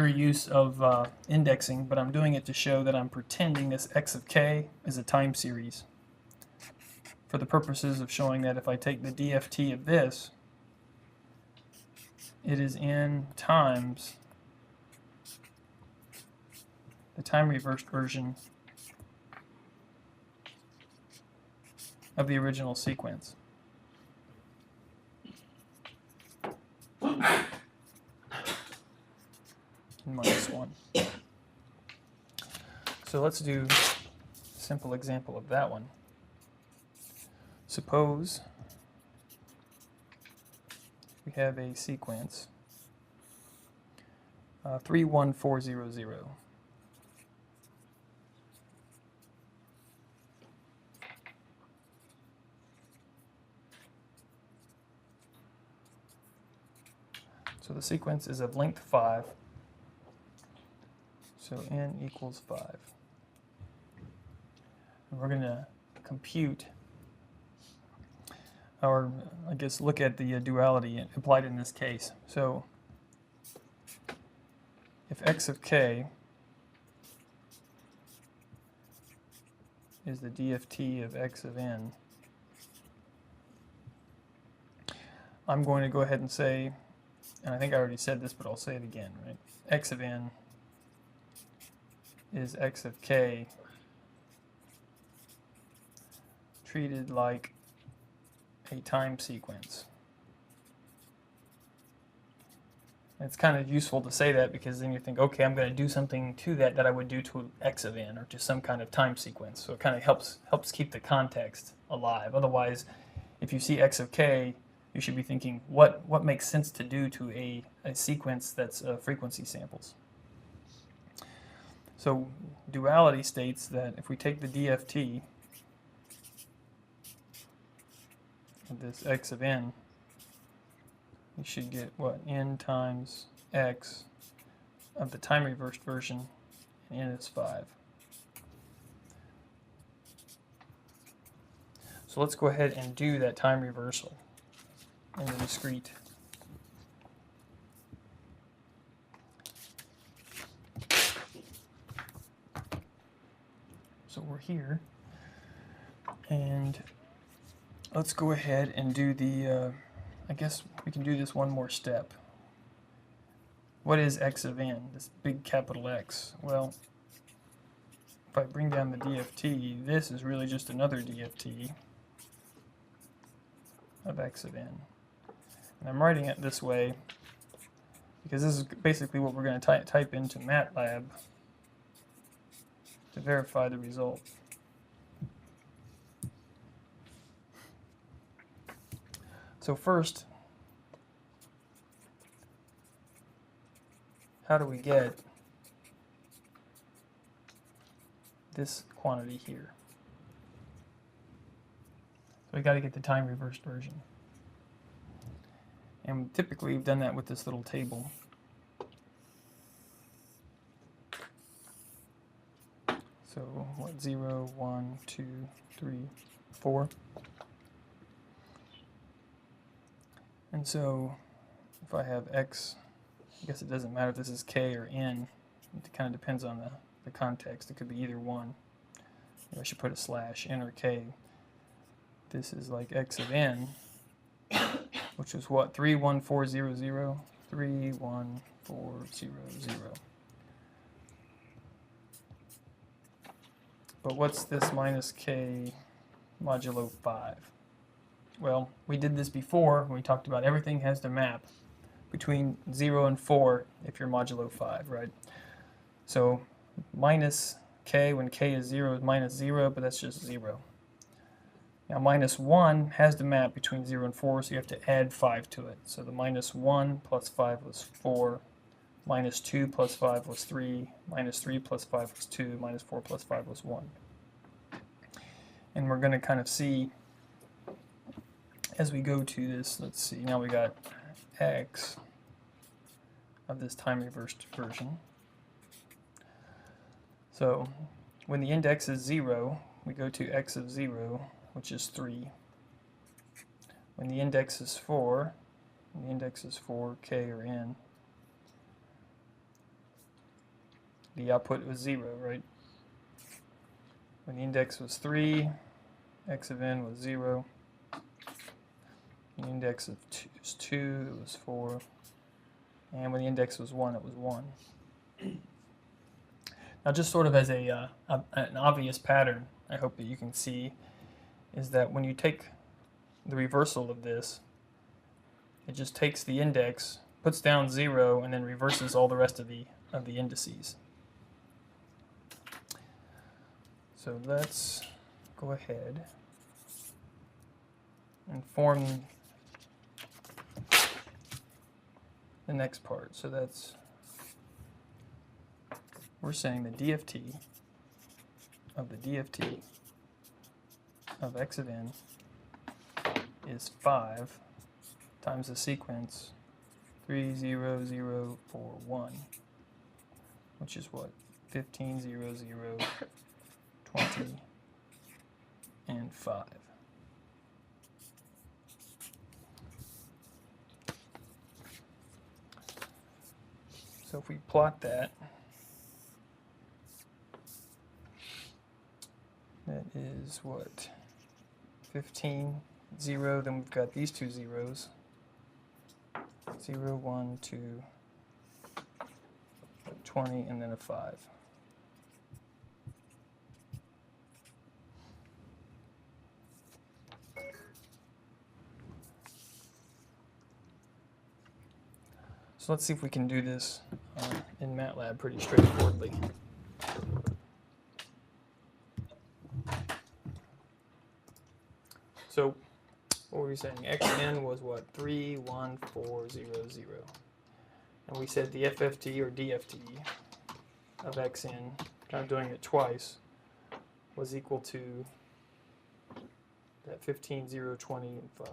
use of indexing, but I'm doing it to show that I'm pretending this x of k is a time series, for the purposes of showing that if I take the DFT of this, it is n times the time reversed version of the original sequence. Minus 1. So let's do a simple example of that one. Suppose we have a sequence 31400. So the sequence is of length 5. So n equals 5. And we're going to compute or I guess look at the duality applied in this case. So if x of k is the DFT of x of n, I'm going to go ahead and say, and I think I already said this, but I'll say it again, right? X of n is x of k treated like a time sequence. It's kind of useful to say that because then you think, okay, I'm going to do something to that I would do to x of n or to some kind of time sequence. So it kind of helps keep the context alive. Otherwise, if you see x of k, you should be thinking, what makes sense to do to a sequence that's frequency samples? So duality states that if we take the DFT of this x of n, you should get what? N times x of the time reversed version, and n is 5. So let's go ahead and do that time reversal in the discrete. So we're here, and let's go ahead and do the, I guess we can do this one more step. What is x of n, this big capital X? Well, if I bring down the DFT, this is really just another DFT of x of n. And I'm writing it this way because this is basically what we're going to type into MATLAB to verify the result. So first, how do we get this quantity here? So we got to get the time reversed version. And typically we've done that with this little table. So what, 0, 1, 2, 3, 4. And so if I have x, I guess it doesn't matter if this is k or n. It kind of depends on the context. It could be either one. Maybe I should put a slash, n or k. This is like x of n, which is what, 31400, 31400. But what's this minus k modulo 5? Well, we did this before when we talked about everything has to map between 0 and 4 if you're modulo 5, right? So minus k when k is 0 is minus 0, but that's just 0. Now minus 1 has to map between 0 and 4, so you have to add 5 to it. So the minus 1 plus 5 was 4, minus 2 plus 5 was 3, minus 3 plus 5 was 2, minus 4 plus 5 was 1. And we're going to kind of see as we go to this, let's see, now we got x of this time reversed version. So when the index is 0, we go to x of 0, which is 3. When the index is 4, k or n, the output was 0, right? When the index was 3, x of n was 0. The index of 2 is 2, it was 4. And when the index was 1, it was 1. Now just sort of as an obvious pattern, I hope that you can see, is that when you take the reversal of this, it just takes the index, puts down 0, and then reverses all the rest of the indices. So let's go ahead and form the next part. So that's, we're saying the DFT of the DFT of x of n is 5 times the sequence 3, 0, 0, 4, 1, which is what? 15, 0, 0, 20, and 5. So if we plot that, that is what? 15, 0, then we've got these two zeros. 0, 1, 2, 20, and then a 5. So let's see if we can do this in MATLAB pretty straightforwardly. So what were we saying? Xn was what? 3, 1, 4, 0, 0. And we said the FFT or DFT of Xn, kind of doing it twice, was equal to that 15, 0, 20, and 5.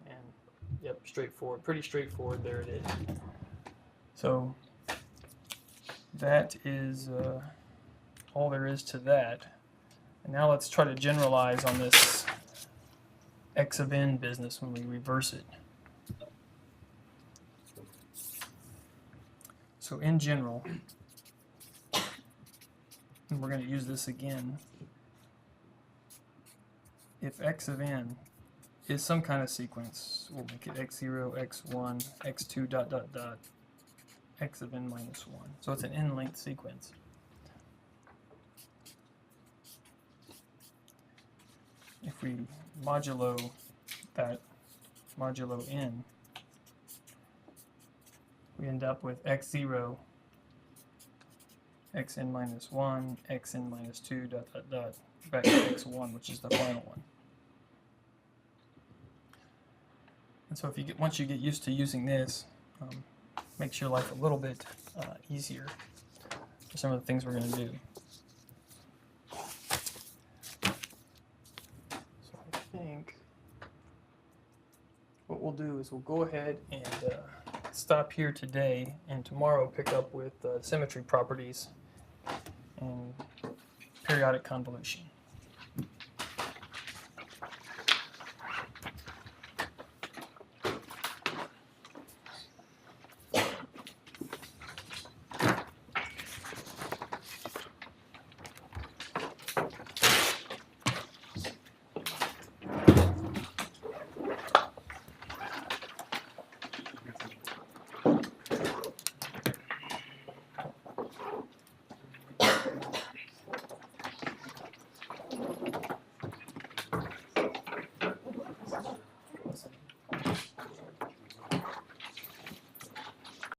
And yep, straightforward, pretty straightforward, there it is. So that is all there is to that. And now let's try to generalize on this X of n business when we reverse it. So in general, and we're going to use this again, if X of n is some kind of sequence, we'll make it x0, x1, x2, dot, dot, dot, x of n minus 1. So it's an n-length sequence. If we modulo that modulo n, we end up with x0, xn minus 1, xn minus 2, dot, dot, dot, back to x1, which is the final one. And so if you once you get used to using this, makes your life a little bit easier for some of the things we're going to do. So I think what we'll do is we'll go ahead and stop here today, and tomorrow pick up with symmetry properties and periodic convolution.